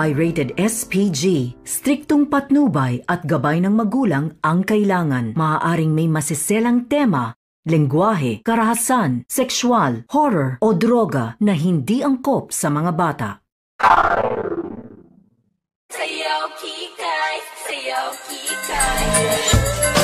ay rated SPG. Striktong patnubay at gabay ng magulang ang kailangan. Maaaring may masiselang tema, lengguwahe, karahasan, sexual, horror o droga na hindi angkop sa mga bata. Sayaw kikay, sayaw kikay.